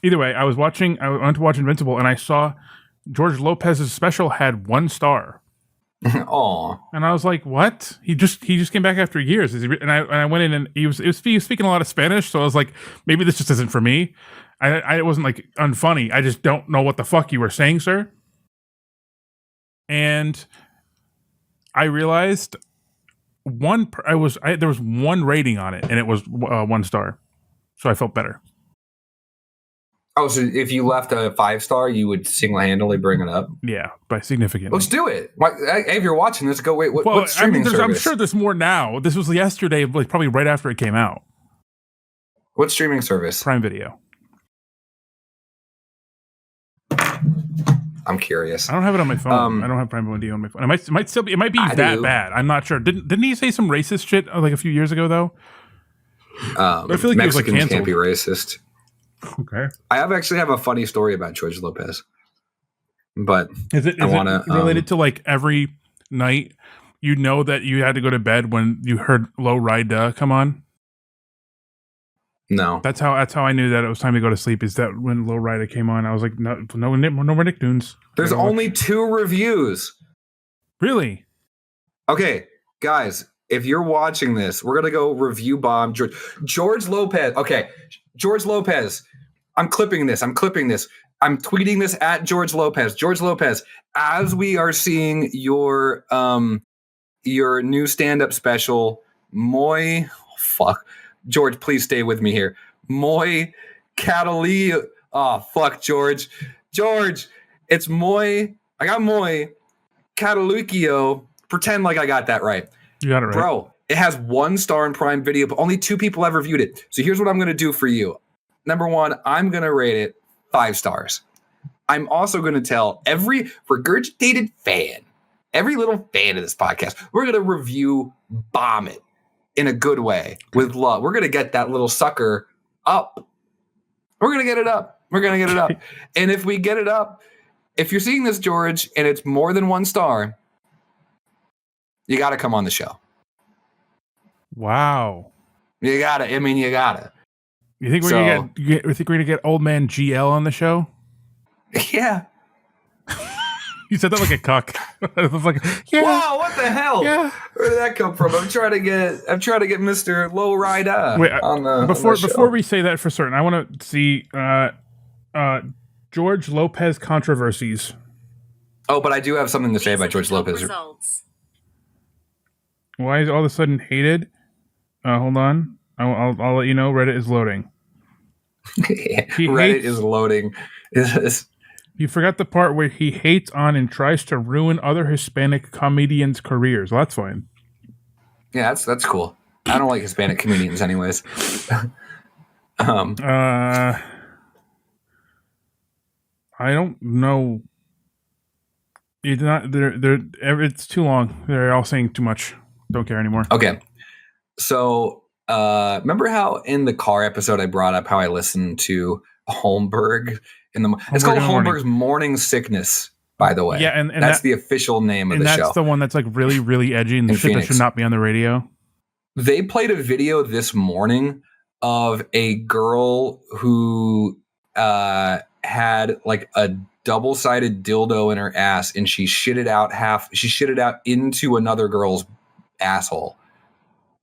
Either way, I went to watch Invincible, and I saw George Lopez's special had 1 star. Aw. And I was like, "What?" He just came back after years. And I went in, and he was speaking a lot of Spanish, so I was like, maybe this just isn't for me. I wasn't like unfunny. I just don't know what the fuck you were saying, sir. And I realized there was 1 rating on it, and it was 1 star, so I felt better. Oh, so if you left a 5-star, you would single-handedly bring it up? Yeah, by significantly. Let's do it. If you're watching this, go wait. What streaming service? I'm sure there's more now. This was yesterday, like probably right after it came out. What streaming service? Prime Video. I'm curious. I don't have it on my phone. I don't have Prime Video on my phone. It might still be. It might be that bad. I'm not sure. Didn't he say some racist shit like a few years ago though? I feel like Mexicans he was, like, canceled. Can't be racist. Okay. I actually have a funny story about George Lopez, but is it related to like every night you know that you had to go to bed when you heard Low Ride come on? No, that's how I knew that it was time to go to sleep. Is that when Low Rider came on? I was like, no more Nicktoons. There's only 2 reviews. Really? Okay, guys, if you're watching this, we're gonna go review bomb George Lopez. Okay, George Lopez. I'm clipping this. I'm tweeting this at George Lopez. George Lopez, as we are seeing your new stand-up special, George, please stay with me here. Moi Catalia. Oh, fuck, George. George, it's Moi. I got Moi Cataluccio. Pretend like I got that right. You got it right. Bro, it has 1 star in Prime Video, but only 2 people ever viewed it. So here's what I'm going to do for you. Number 1, I'm going to rate it 5 stars. I'm also going to tell every regurgitated fan, every little fan of this podcast, we're going to review bomb it. In a good way, with love. We're going to get that little sucker up. We're going to get it up. And if we get it up, if you're seeing this, George, and it's more than 1 star, you got to come on the show. Wow. You got to. You got to. You think we're going to get old man GL on the show? Yeah. You said that like a cuck. I was like, yeah. Wow, what the hell? Yeah. Where did that come from? I'm trying to get Mr. Low Rider on the before we say that for certain, I want to see George Lopez controversies. Oh, but I do have something to say about George Lopez. Results. Why is it all of a sudden hated? Hold on. I'll let you know. Reddit is loading. Reddit is loading. You forgot the part where he hates on and tries to ruin other Hispanic comedians' careers. Well, that's fine. Yeah, that's cool. I don't like Hispanic comedians anyways. I don't know. It's not. It's too long. They're all saying too much. Don't care anymore. Okay. So, remember how in the car episode I brought up how I listened to Holmberg it's called Holmberg's Morning Sickness, by the way. Yeah, and that's the official name of the show. And that's the one that's like really, really edgy and shit that should not be on the radio. They played a video this morning of a girl who had like a double-sided dildo in her ass, and she shit it out into another girl's asshole.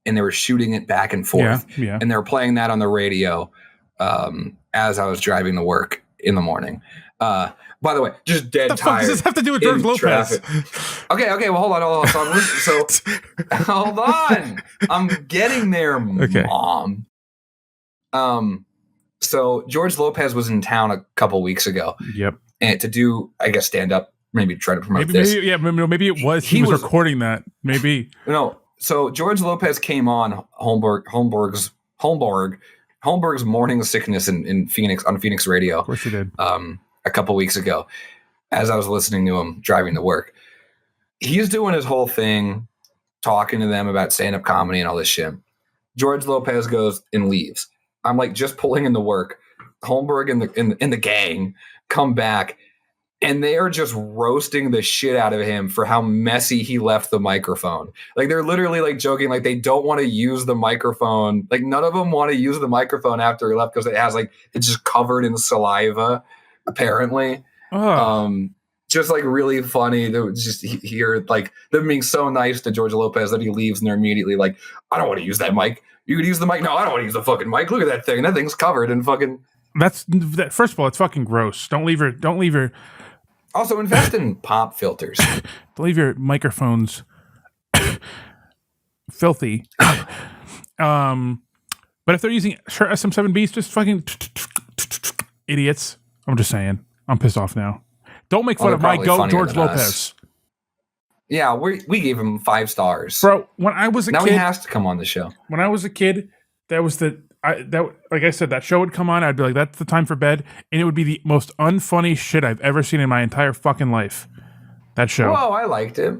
And they were shooting it back and forth. Yeah. And they were playing that on the radio as I was driving to work in the morning. By the way, just dead tired. What the fuck does this have to do with George Lopez? Okay, well, hold on. So hold on. I'm getting there, okay. Mom. So George Lopez was in town a couple weeks ago. Yep. And to do, I guess, stand up, maybe try to promote this. Maybe it was. He was recording that. Maybe. No. So George Lopez came on Holmberg's Morning Sickness in Phoenix on Phoenix Radio. Of course he did. A couple weeks ago, as I was listening to him driving to work. He's doing his whole thing, talking to them about stand-up comedy and all this shit. George Lopez goes and leaves. I'm like just pulling into work. Holmberg and the gang come back, and they are just roasting the shit out of him for how messy he left the microphone. Like they're literally like joking, like they don't want to use the microphone. Like none of them want to use the microphone after he left because it has like it's just covered in saliva, apparently. Just like really funny to just hear like them being so nice to George Lopez that he leaves and they're immediately like, I don't want to use that mic. You could use the mic. No, I don't want to use the fucking mic. Look at that thing. That thing's covered in fucking. That's that. First of all, it's fucking gross. Don't leave your. Also, invest in pop filters. Don't leave your microphones filthy. But if they're using SM7Bs, just fucking idiots. I'm just saying. I'm pissed off now. Don't make fun of my goat, George Lopez. Yeah, we gave him 5 stars, bro. When I was a kid, now he has to come on the show. When I was a kid, that was like I said, that show would come on. I'd be like, that's the time for bed, and it would be the most unfunny shit I've ever seen in my entire fucking life. That show. Whoa, I liked it.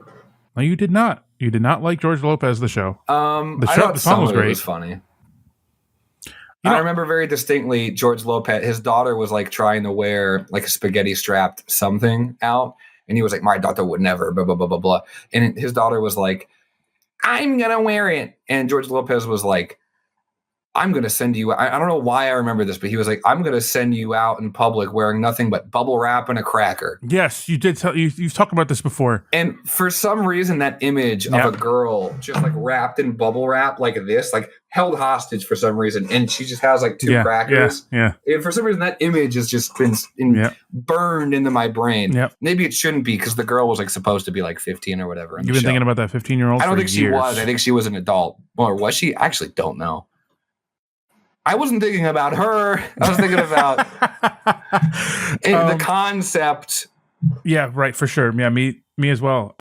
No, you did not. You did not like George Lopez. The show. The show. The song was great. It was funny. I remember very distinctly George Lopez. His daughter was like trying to wear like a spaghetti strapped something out, and he was like, "My daughter would never." Blah blah blah blah blah. And his daughter was like, "I'm gonna wear it," and George Lopez was like, I'm going to send you. I don't know why I remember this, but he was like, I'm going to send you out in public wearing nothing but bubble wrap and a cracker. Yes, you did. You've talked about this before. And for some reason, that image of a girl just like wrapped in bubble wrap like this, like held hostage for some reason. And she just has like 2 crackers. Yeah. And for some reason, that image has just been burned into my brain. Yep. Maybe it shouldn't be because the girl was like supposed to be like 15 or whatever. You've been thinking about that 15-year-old? I don't think she was. I think she was an adult. Or was she? I actually don't know. I wasn't thinking about her. I was thinking about the concept. Yeah, right, for sure. Yeah, me as well.